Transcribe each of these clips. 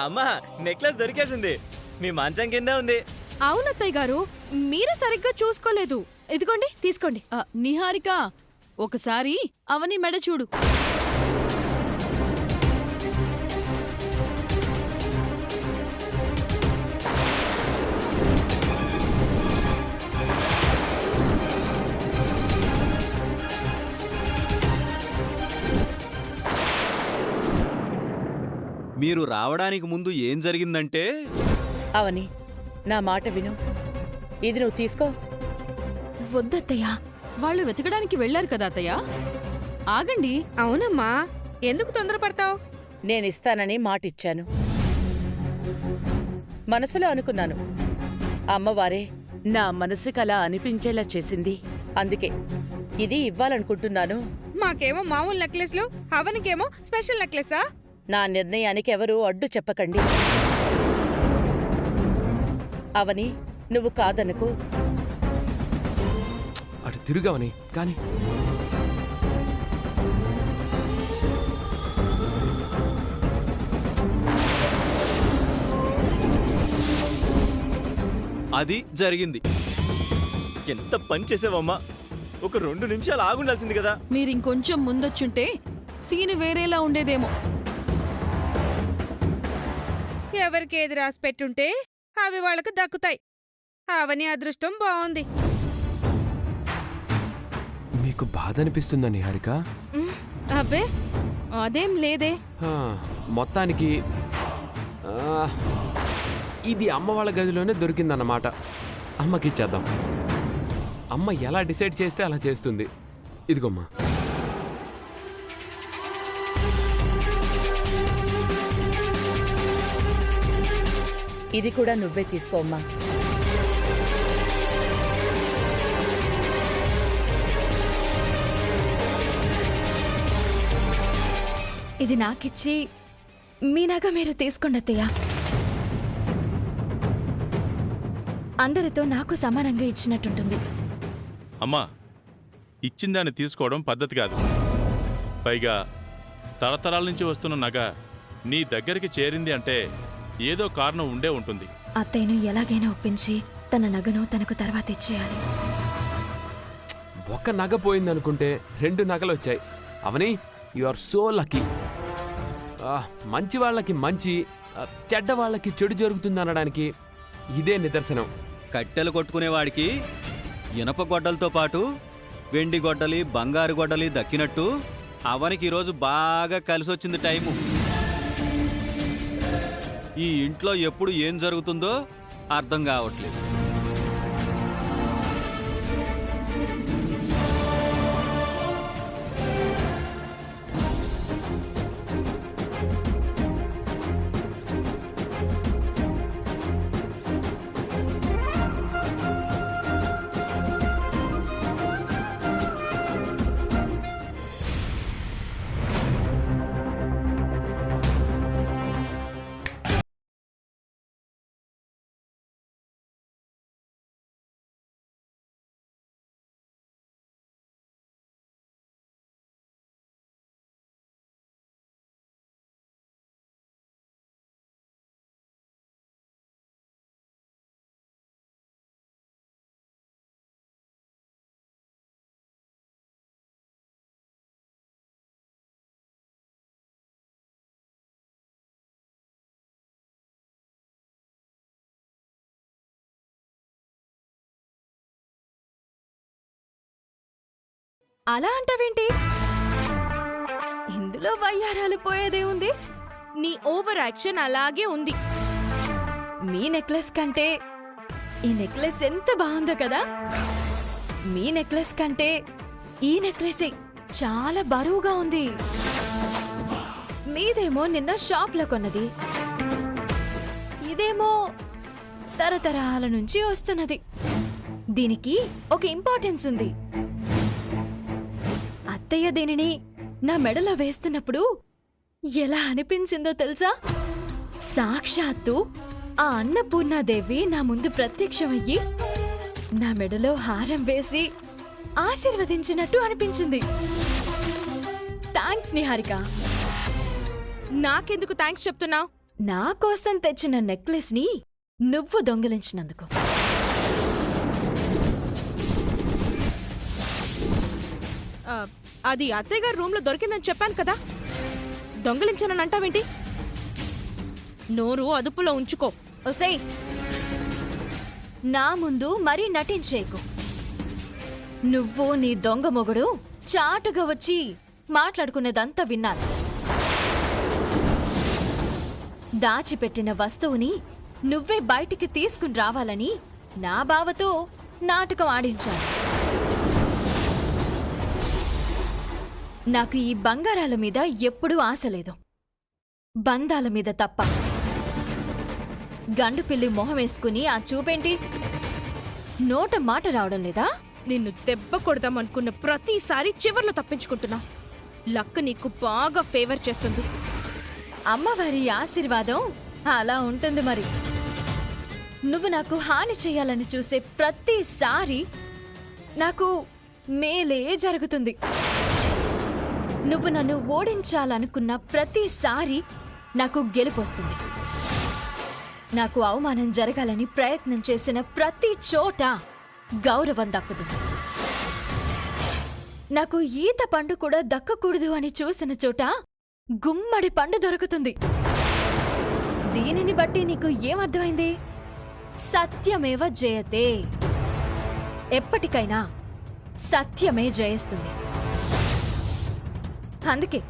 అమ్మా నెక్లెస్ దొరికేసింది, మీ మంచం కిందే ఉంది. అవునత్తయ్య గారు, మీరు సరిగ్గా చూసుకోలేదు. ఇదిగోండి, తీసుకోండి. నిహారిక, ఒకసారి అవని మెడ చూడు. మీరు రావడానికి ముందు ఏం జరిగిందంటే, అవని, నా మాట విను. ఇది నువ్వు తీసుకో. వద్దత్తయ్య. వాళ్ళు వెతకడానికి వెళ్లారు కదా అత్తయ్య, ఆగండి. అవునమ్మా, ఎందుకు తొందరపడతావు? నేనిస్తానని మాటిచ్చాను. మనసులో అనుకున్నాను, అమ్మవారే నా మనసుకలా అనిపించేలా చేసింది. అందుకే ఇది ఇవ్వాలనుకుంటున్నాను. మాకేమో మామూలు నెక్లెస్లు, అవనికేమో స్పెషల్ నెక్లెసా? నా నిర్ణయానికి ఎవరూ అడ్డు చెప్పకండి. అవని, నువ్వు కాదనుకో. అటు తిరుగవని కానీ అది జరిగింది. ఎంత పని చేసావమ్మా, ఒక 2 నిమిషాలు ఆగుండాల్సింది కదా. మీరింకొంచెం ముందొచ్చుంటే సీన్ వేరేలా ఉండేదేమో. ఎవరికి ఏది రాసి పెట్టుంటే అవి వాళ్ళకు దక్కుతాయి. అవని అదృష్టం బాగుంది. మీకు బాధ అనిపిస్తుందా నిహారిక? అబ్బే, అదేం లేదే. మొత్తానికి ఇది అమ్మ వాళ్ళ గదిలోనే దొరికిందన్నమాట. అమ్మకిచ్చేద్దాం. అమ్మ ఎలా డిసైడ్ చేస్తే అలా చేస్తుంది. ఇదిగోమ్మా. ఇది కూడా నువ్వే తీసుకోమ్మా. ఇది నాకిచ్చి మీనాగా మీరు తీసుకోండి అత్తయ్య. అందరితో నాకు సమానంగా ఇచ్చినట్టుంటుంది. అమ్మా, ఇచ్చిందాన్ని తీసుకోవడం పద్ధతి కాదు. పైగా తరతరాల నుంచి వస్తున్న నగ నీ దగ్గరికి చేరింది అంటే ఏదో కారణం ఉండే ఉంటుంది. అత్తయ్యను ఎలాగైనా ఒప్పించి తన నగను తనకు తర్వాత ఇచ్చేయాలి. ఒక్క నగ పోయిందనుకుంటే 2 నగలు వచ్చాయి. అవని, యు ఆర్ సో లక్కీ. మంచి వాళ్ళకి మంచి, చెడ్డ వాళ్ళకి చెడు జరుగుతుందనడానికి ఇదే నిదర్శనం. కట్టెలు కొట్టుకునేవాడికి ఇనప గొడ్డలతో పాటు వెండి గొడ్డలి, బంగారు గొడ్డలి దక్కినట్టు అవనికి ఈరోజు బాగా కలిసొచ్చింది టైము. ఈ ఇంట్లో ఎప్పుడు ఏం జరుగుతుందో అర్థం కావట్లేదు. అలా అంటావేంటి? ఇందులో వయ్యారాలు పోయేదే ఉంది. నీ ఓవర్ యాక్షన్ అలాగే ఉంది. మీ నెక్లెస్ కంటే ఈ నెక్లెస్ ఎంత బాగుందో కదా. మీ నెక్లెస్ కంటే ఈ నెక్లెస్ చాలా బరువుగా ఉంది. మీదేమో నిన్న షాప్లో కొన్నది, ఇదేమో తరతరాల నుంచి వస్తున్నది. దీనికి ఒక ఇంపార్టెన్స్ ఉంది. అత్తయ్య దీనిని నా మెడలో వేస్తున్నప్పుడు ఎలా అనిపించిందో తెలుసా? సాక్షాత్తు ఆ అన్నపూర్ణాదేవి నా ముందు ప్రత్యక్షమయ్యి నా మెడలో హారం వేసి ఆశీర్వదించినట్టు అనిపించింది. థ్యాంక్స్ నిహారిక. నాకెందుకు థ్యాంక్స్ చెప్తున్నావు? నా కోసం తెచ్చిన నెక్లెస్ని నువ్వు దొంగిలించినందుకు. అది అత్తయ్య గారి రూమ్లో దొరికిందని చెప్పాను కదా, దొంగిలించానని అంటావేంటి? నోరు అదుపులో ఉంచుకో. ఒసేయ్, నా ముందు మరీ నటించేకు. నువ్వు నీ దొంగ మొగుడు చాటుగా వచ్చి మాట్లాడుకున్నదంతా విన్నాను. దాచిపెట్టిన వస్తువుని నువ్వే బయటికి తీసుకుని రావాలని నా బావతో నాటకం ఆడించాను. నాకు ఈ బంగారాల మీద ఎప్పుడూ ఆశ లేదు, బంధాల మీద తప్ప. గండు పిల్లి మొహం వేసుకుని ఆ చూపేంటి? నోట మాట రావడం లేదా? నిన్ను దెబ్బ కొడదామనుకున్న ప్రతిసారి చివర్లో తప్పించుకుంటున్నా. లక్ నీకు బాగా ఫేవర్ చేస్తుంది. అమ్మవారి ఆశీర్వాదం అలా ఉంటుంది మరి. నువ్వు నాకు హాని చేయాలని చూసే ప్రతిసారి నాకు మేలే జరుగుతుంది. నువ్వు నన్ను ఓడించాలనుకున్న ప్రతిసారి నాకు గెలుపొస్తుంది. నాకు అవమానం జరగాలని ప్రయత్నం చేసిన ప్రతి చోట గౌరవం దక్కుతుంది. నాకు ఈత పండు కూడా దక్కకూడదు అని చూసిన చోట గుమ్మడి పండు దొరుకుతుంది. దీనిని బట్టి నీకు ఏమర్థమైంది? సత్యమేవ జయతే. ఎప్పటికైనా సత్యమే జయిస్తుంది. అందుకే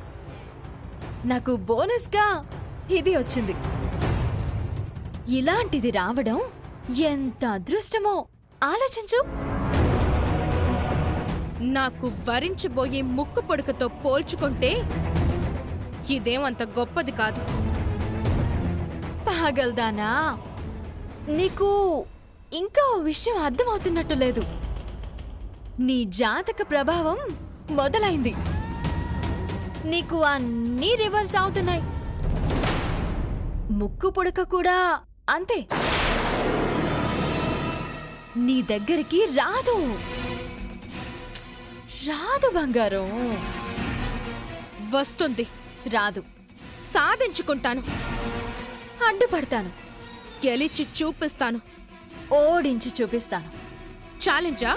నాకు బోనస్గా ఇది వచ్చింది. ఇలాంటిది రావడం ఎంత అదృష్టమో ఆలోచించు. నాకు వరించబోయే ముక్కు పొడుకతో పోల్చుకుంటే ఇదేమంత గొప్పది కాదు. పాగల్దానా, నీకు ఇంకా ఓ విషయం అర్థమవుతున్నట్టు లేదు. నీ జాతక ప్రభావం మొదలైంది. నీకు అన్నీ రివర్స్ అవుతున్నాయి. ముక్కు పుడక కూడా అంతే. నీ దగ్గరికి రాదు రాదు బంగారం. వస్తుంది. రాదు. సాధించుకుంటాను. అడ్డుపడతాను. గెలిచి చూపిస్తాను. ఓడించి చూపిస్తాను. ఛాలెంజా?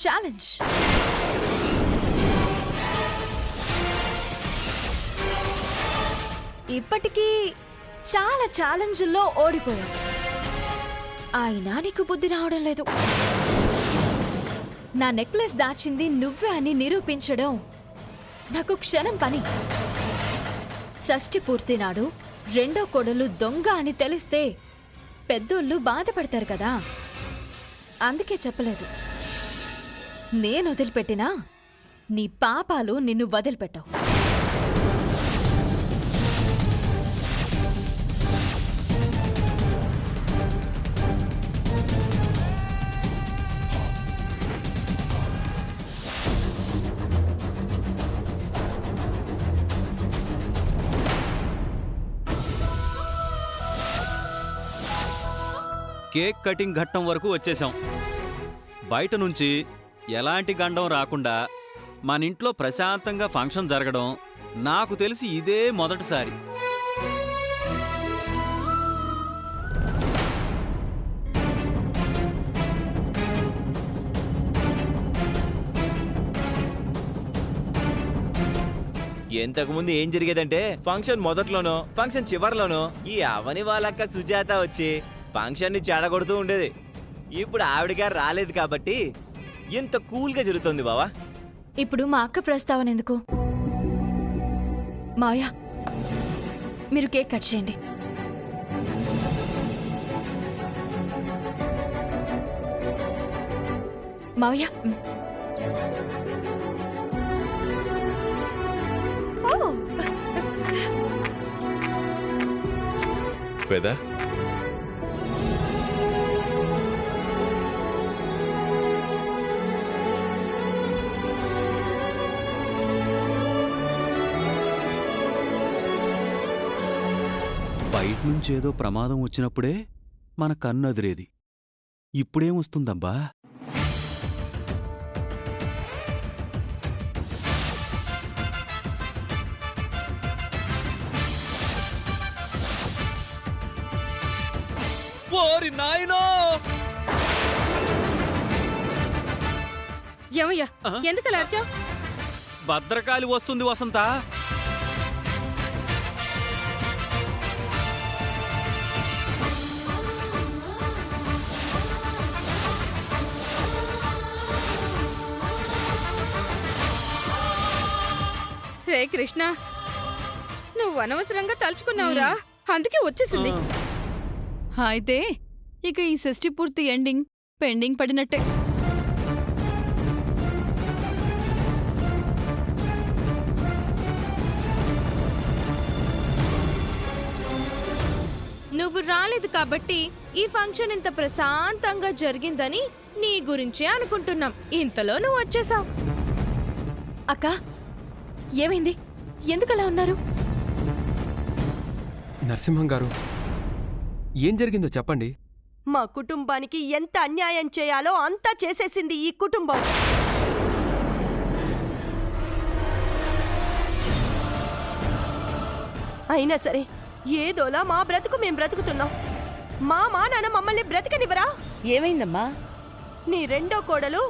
ఛాలెంజ్. ఇప్పటికీ చాలా ఛాలెంజ్ల్లో ఓడిపోయావు. అయినా నీకు బుద్ధి రావడం లేదు. నా నెక్లెస్ దాచింది నువ్వే అని నిరూపించడం నాకు క్షణం పని. షష్ఠి పూర్తి నాడు రెండో కోడలు దొంగ అని తెలిస్తే పెద్దోళ్ళు బాధపడతారు కదా, అందుకే చెప్పలేదు. నేను వదిలిపెట్టినా నీ పాపాలు నిన్ను వదిలిపెట్టవు. కేక్ కటింగ్ ఘట్టం వరకు వచ్చేసాం. బయట నుంచి ఎలాంటి గండం రాకుండా మన ఇంట్లో ప్రశాంతంగా ఫంక్షన్ జరగడం నాకు తెలిసి ఇదే మొదటిసారి. ఇంతకుముందు ఏం జరిగేదంటే ఫంక్షన్ మొదట్లోనో ఫంక్షన్ చివర్లోనో ఈ అవని వాళ్ళక్క సుజాత వచ్చి ఫంక్షన్ని చెడగొడుతూ ఉండేది. ఇప్పుడు ఆవిడ గారు రాలేదు కాబట్టి ఇంత కూల్గా జరుగుతుంది బావా. ఇప్పుడు మా అక్క ప్రస్తావన ఎందుకు? మాయా, మీరు కేక్ కట్ చేయండి. మావయ్య. ఓ వేదా, బయట నుంచేదో ప్రమాదం వచ్చినప్పుడే మన కన్ను అదిరేది. ఇప్పుడేమొస్తుందబ్బా? ఓరి నాయనో! ఏమయ్యా ఆ? ఎందుకు అలా అరిచావ్? భద్రకాళి వస్తుంది వసంత. రే కృష్ణ, నువ్వు అనవసరంగా తలుచుకున్నావురా, అందుకే వచ్చేసింది. అయితే ఇక ఈ షష్ఠి పూర్తి ఎండింగ్ పెండింగ్ పడినట్టే. నువ్వు రాలేదు కాబట్టి ఈ ఫంక్షన్ ఇంత ప్రశాంతంగా జరిగిందని నీ గురించే అనుకుంటున్నాం. ఇంతలో నువ్వు వచ్చేసావు. అక్క ఏమైంది? ఎందుకలా ఉన్నారు? నరసింహం గారు ఏం జరిగిందో చెప్పండి. మా కుటుంబానికి ఎంత అన్యాయం చేయాలో అంతా చేసేసింది ఈ కుటుంబం. అయినా సరే ఏదోలా మా బ్రతుకు మేం బ్రతుకుతున్నాం. మా నాన్న మమ్మల్ని బ్రతకనివ్వరా? ఏమైందమ్మా? నీ రెండో కోడలు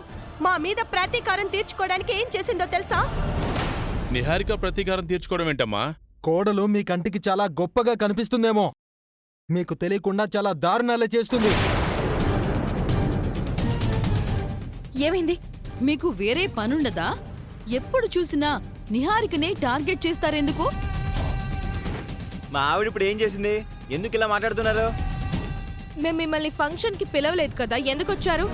మా మీద ప్రతీకారం తీర్చుకోవడానికి ఏం చేసిందో తెలుసా? నిహారిక ప్రతీకారం తీర్చుకోవడం ఏంటమ్మా? కోడలు మీ కంటికి చాలా గొప్పగా కనిపిస్తుందేమో, మీకు తెలియకుండా చాలా దారుణాలే చేస్తుంది. ఏమైంది? మీకు వేరే పనుండదా? ఎప్పుడు చూసినా నిహారికనే టార్గెట్ చేస్తారెందుకు? మా ఆవిడ ఇప్పుడు ఏం చేసింది? ఎందుకు ఇలా మాట్లాడుతున్నారు? మేము మిమ్మల్ని ఫంక్షన్ కి పిలవలేదు కదా, ఎందుకు వచ్చారు?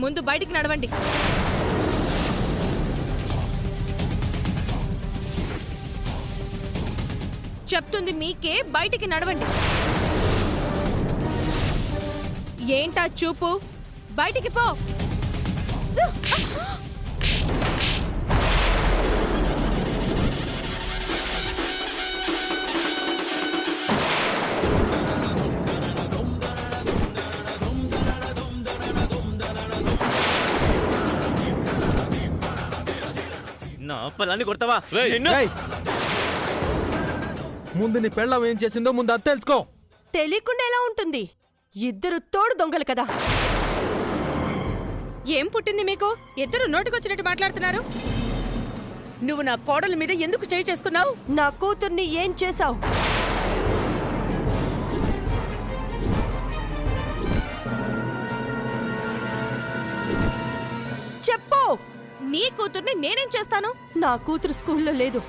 ముందు బయటికి నడవండి. చెప్తుంది మీకే, బయటికి నడవండి. ఏంటా చూపు? బయటికి పో. నా పొలాన్ని కొడతావా? రేయ్! నిన్ను- ఏయ్! ముందు నీ పెళ్ళం ఏం చేసిందో ముందు అది తెలుసుకో. తెలియకుండా ఎలా ఉంటుంది? ఇద్దరు తోడు దొంగలు కదా. ఏం పుట్టింది మీకు? ఇద్దరు నోటికొచ్చినట్టు మాట్లాడుతున్నారు. నువ్వు నా కోడల మీద ఎందుకు చేయి చేసుకున్నావు? నా కూతుర్ని ఏం చేశావు? చెప్పు. నీ కూతుర్ని నేనేం చేస్తాను? నా కూతురు స్కూల్లో లేదు,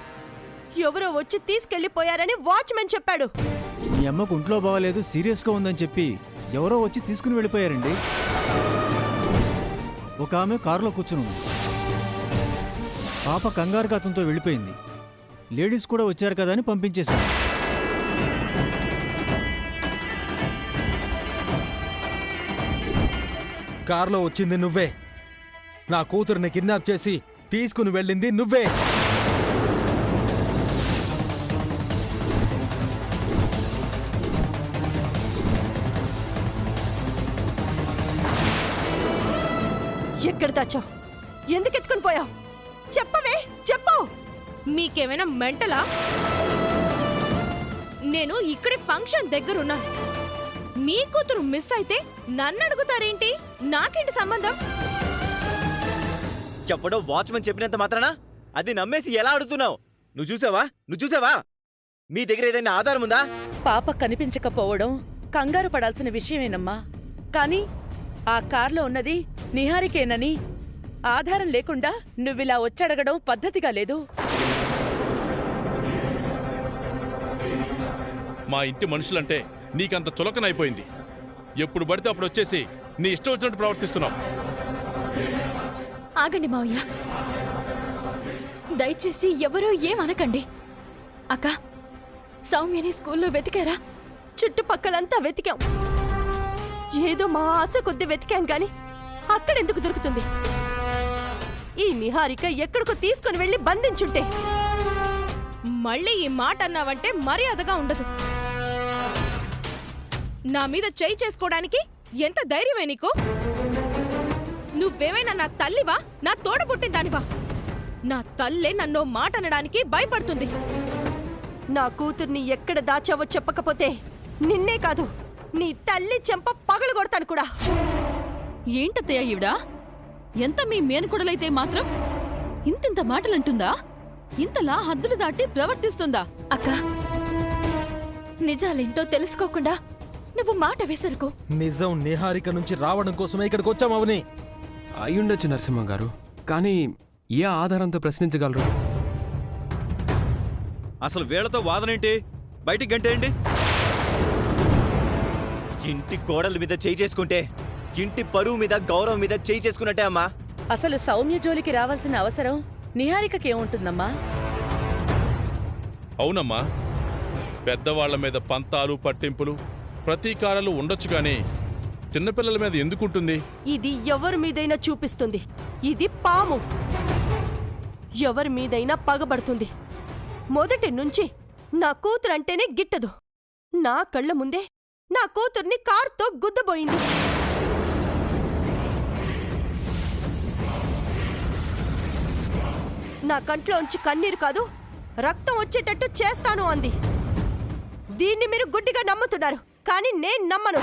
ఎవరో వచ్చి తీసుకెళ్లిపోయారని వాచ్మెన్ చెప్పాడు. మీ అమ్మకు ఒంట్లో బాగలేదు, సీరియస్గా ఉందని చెప్పి ఎవరో వచ్చి తీసుకుని వెళ్ళిపోయారండి. ఒక ఆమె కారులో కూర్చుని ఉంది. పాప కంగారుగా అతనితో వెళ్ళిపోయింది. లేడీస్ కూడా వచ్చారు కదా అని పంపించేశాను. కార్లో వచ్చింది నువ్వే, నా కూతురుని కిడ్నాప్ చేసి తీసుకుని వెళ్ళింది నువ్వే. ఎక్కడ దాచావు? ఎందుకు ఎత్తుకుని పోయావు? చెప్పవే, చెప్పు. మీకేమైనా మెంటలా? నేను ఇక్కడే ఫంక్షన్ దగ్గరున్నాను. మీ కూతురు మిస్ అయితే నన్ను అడుగుతారేంటి? నాకేంటి సంబంధం? చెప్పడో వాచ్మెన్ చెప్పినంత మాత్రానా అది నమ్మేసి ఎలా అడుగుతున్నావు? నువ్వు చూసావా? మీ దగ్గర ఏదైనా ఆధారం ఉందా? పాప కనిపించకపోవడం కంగారు పడాల్సిన విషయమేనమ్మా. కానీ ఆ కార్లో ఉన్నది నిహారికేనని ఆధారం లేకుండా నువ్విలా వచ్చడగడం పద్ధతిగా లేదు. మా ఇంటి మనుషులంటే నీకంత చులకనైపోయింది. ఎప్పుడు పడితే అప్పుడు వచ్చేసి నీ ఇష్టం వచ్చినట్టు ప్రవర్తిస్తున్నావు. ఆగండి మావయ్య, దయచేసి ఎవరూ ఏమనకండి. అక్క, సౌమ్యని స్కూల్లో వెతికారా? చుట్టుపక్కలంతా వెతికాం. ఏదో మా ఆశ కొద్ది వెతికాం గాని అక్కడెందుకు దొరుకుతుంది? ఈ నిహారిక ఎక్కడికో తీసుకుని వెళ్ళి బంధించుంటే. మళ్ళీ ఈ మాట అన్నావంటే మర్యాదగా ఉండదు. నా మీద చేయి చేసుకోవడానికి ఎంత ధైర్యమే నీకు? నువ్వేమైనా నా తల్లివా? నా తోడ పుట్టిందానివా? నా తల్లే నన్నో మాట అనడానికి భయపడుతుంది. నా కూతుర్ని ఎక్కడ దాచావో చెప్పకపోతే నిన్నే కాదు నీ తల్లి చెంప పగలు కొడతాను కూడా. ఏంటత్తయ్య ఈవిడా? ఎంత మీ మేనకొడలైతే మాత్రం ఇంతింత మాటలంటుందా? ఇంతలా హద్దులు దాటి ప్రవర్తిస్తుందా? అక్క, నిజాలేంటో తెలుసుకోకుండా నువ్వు మాట విసరుకో. నిజం నిహారిక నుంచి రావడం కోసమే ఇక్కడికి వచ్చాం అవని. అయ్యుండొచ్చు నరసింహ గారు, కానీ ఏ ఆధారంతో ప్రశ్నించగలరు? అసలు వీళ్లతో వాదనేంటి? బయటికి గంటేయండి. ఇంటి కోడల మీద చేయి చేసుకుంటే ఇంటి పరువు మీద గౌరవం మీద చేయి చేసుకున్నట్టే అమ్మా. అసలు సౌమ్య జోలికి రావాల్సిన అవసరం నిహారికకేముంటుందమ్మా? అవునమ్మా, పెద్దవాళ్ల మీద పంతాలు పట్టింపులు ప్రతీకారాలు ఉండొచ్చు కానీ చిన్నపిల్లల మీద ఎందుకుంటుంది? ఇది ఎవరి మీదైనా చూపిస్తుంది. ఇది పాము, ఎవరి మీదైనా పగబడుతుంది. మొదటి నుంచి నా కూతురంటేనే గిట్టదు. నా కళ్ళ ముందే నా కూతుర్ని కారుతో గుద్దబోయింది. నా కంట్లోంచి కన్నీరు కాదు రక్తం వచ్చేటట్టు చేస్తాను అంది. దీన్ని మీరు గుడ్డిగా నమ్ముతున్నారు, కానీ నేను నమ్మను.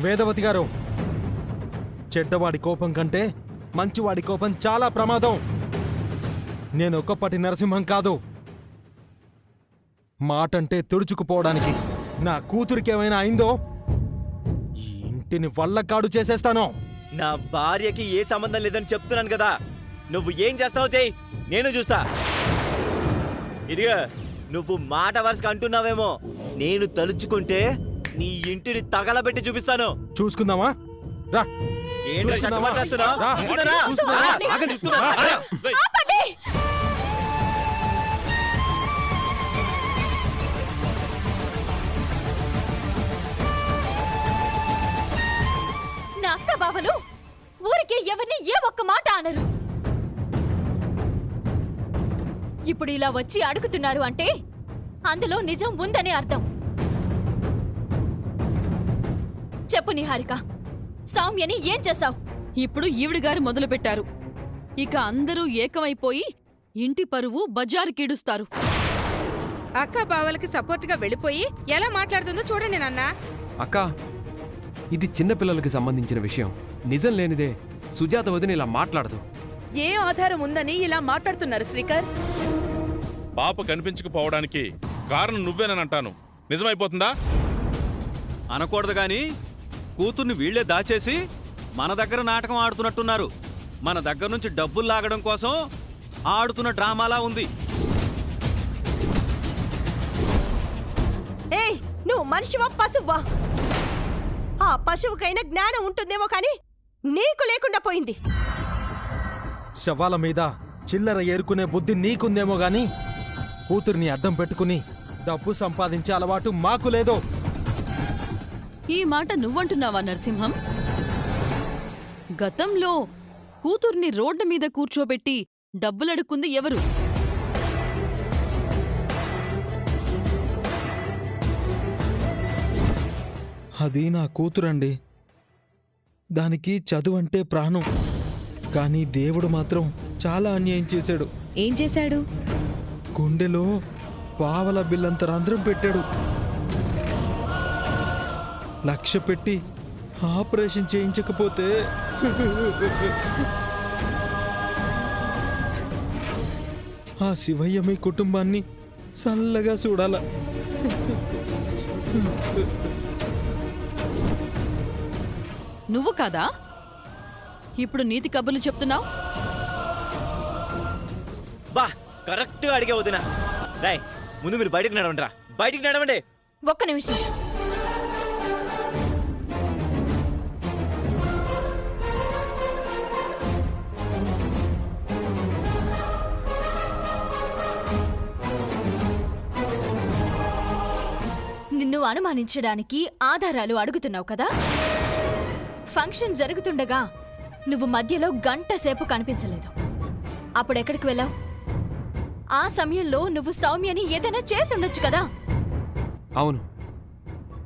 వేదవతి గారు, చెడ్డవాడి కోపం కంటే మంచివాడి కోపం చాలా ప్రమాదం. నేను ఒక్కప్పటి నరసింహం కాదు. మాటంటే తుడుచుకుపోవడానికి. నా కూతురికేమైనా అయిందో ఈ ఇంటిని వల్లకాడు చేసేస్తాను. నా భార్యకి ఏ సంబంధం లేదని చెప్తున్నాను కదా. నువ్వు ఏం చేస్తావో చెయ్యి, నేను చూస్తా. ఇదిగా నువ్వు మాట వరుసగా అంటున్నావేమో, నేను తలుచుకుంటే నీ ఇంటిని తగలబెట్టి చూపిస్తాను. చూసుకుందామా? రా. ఏంట్రా చూసుకుందామా? చట్టమాటేస్తున్నావ్? రా. చూసుకుందారా? చూసుకుందామా? రా. ఆగండి. చూసుకుందారా? రా. ఆపండి! నా అక్క బావలు ఊరికి ఎవరిని ఏ ఒక్క మాట అనరు. ఇప్పుడు ఇలా వచ్చి అడుగుతున్నారు అంటే అందులో నిజం ఉందని అర్థం. చెప్పు నిహారిక, సౌమ్యని ఏం చేశావు? ఇప్పుడు ఈవిడిగారు మొదలు పెట్టారు. ఇక అందరూ ఏకమైపోయి ఇంటి పరువు బజారుకీడుస్తారు. అక్క బావలకి సపోర్ట్ గా వెళ్ళిపోయి ఎలా మాట్లాడుతుందో చూడండి నాన్న. అక్క, ఇది చిన్నపిల్లలకి సంబంధించిన విషయం. నిజం లేనిదే సుజాత వదిన ఇలా మాట్లాడదు. ఏ ఆధారం ఉందని ఇలా మాట్లాడుతున్నారు శ్రీకర్? పాప కనిపించకపోవడానికి కారణం నువ్వేనని అంటాను. నిజమైపోతుందా? అనకూడదు గాని కూతుర్ని వీళ్లే దాచేసి మన దగ్గర నాటకం ఆడుతున్నట్టున్నారు. మన దగ్గర నుంచి డబ్బులు లాగడం కోసం ఆడుతున్న డ్రామాలా ఉంది. ఏయ్, నువ్వు మనిషివా పశువా? ఆ పశువుకైనా జ్ఞానం ఉంటుందేమో కానీ నీకు లేకుండా పోయింది. శవాల మీద చిల్లర ఏరుకునే బుద్ధి నీకుందేమో గాని కూతుర్ని అడ్డం పెట్టుకుని డబ్బు సంపాదించే అలవాటు మాకు లేదు. ఈ మాట నువ్వంటున్నావా నరసింహం? గతంలో కూతుర్ని రోడ్డు మీద కూర్చోబెట్టి డబ్బులడుక్కుంది ఎవరు? అది నా కూతురండి. దానికి చదువంటే ప్రాణం. కానీ దేవుడు మాత్రం చాలా అన్యాయం చేశాడు. ఏం చేశాడు? గుండెలో పావల బిల్లంత రంధ్రం పెట్టాడు. లక్ష్య పెట్టి ఆపరేషన్ చేయించకపోతే ఆ శివయ్య మీ కుటుంబాన్ని చల్లగా చూడాల. నువ్వు కాదా ఇప్పుడు నీతి కబుర్లు చెప్తున్నావు? బా కరెక్ట్ గా అడిగే వదినా. రాయ్, ముందు మీరు బయటికి నడవండి. రా, బయటికి నడవండి. ఒక్క నిమిషం. నిన్ను అనుమానించడానికి ఆధారాలు అడుగుతున్నావు కదా? ఫంక్షన్ జరుగుతుండగా నువ్వు మధ్యలో గంట సేపు కనిపించలేదు. అప్పుడెక్కడికి వెళ్ళావు? ఆ సమయంలో నువ్వు సౌమ్యని ఏదైనా చేసి ఉండొచ్చు కదా? అవును,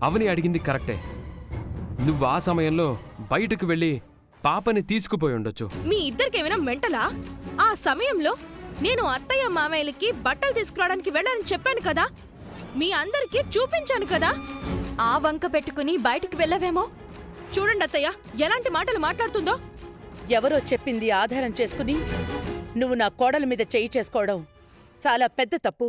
అవని అడిగింది కరెక్టే. నువ్వు ఆ సమయంలో బయటకు వెళ్ళి పాపని తీసుకుపోయి ఉండొచ్చు. మీ ఇద్దరికేమైనా మెంటలా? ఆ సమయంలో నేను అత్తయ్య మామయ్యలకి బట్టలు తీసుకురావడానికి వెళ్ళానని చెప్పాను కదా, మీ అందరికీ చూపించాను కదా. ఆ వంక పెట్టుకుని బయటికి వెళ్ళవేమో. చూడండి అత్తయ్య ఎలాంటి మాటలు మాట్లాడుతుందో. ఎవరో చెప్పింది ఆధారం చేసుకుని నువ్వు నా కోడల మీద చెయ్యి చేసుకోవడం చాలా పెద్ద తప్పు.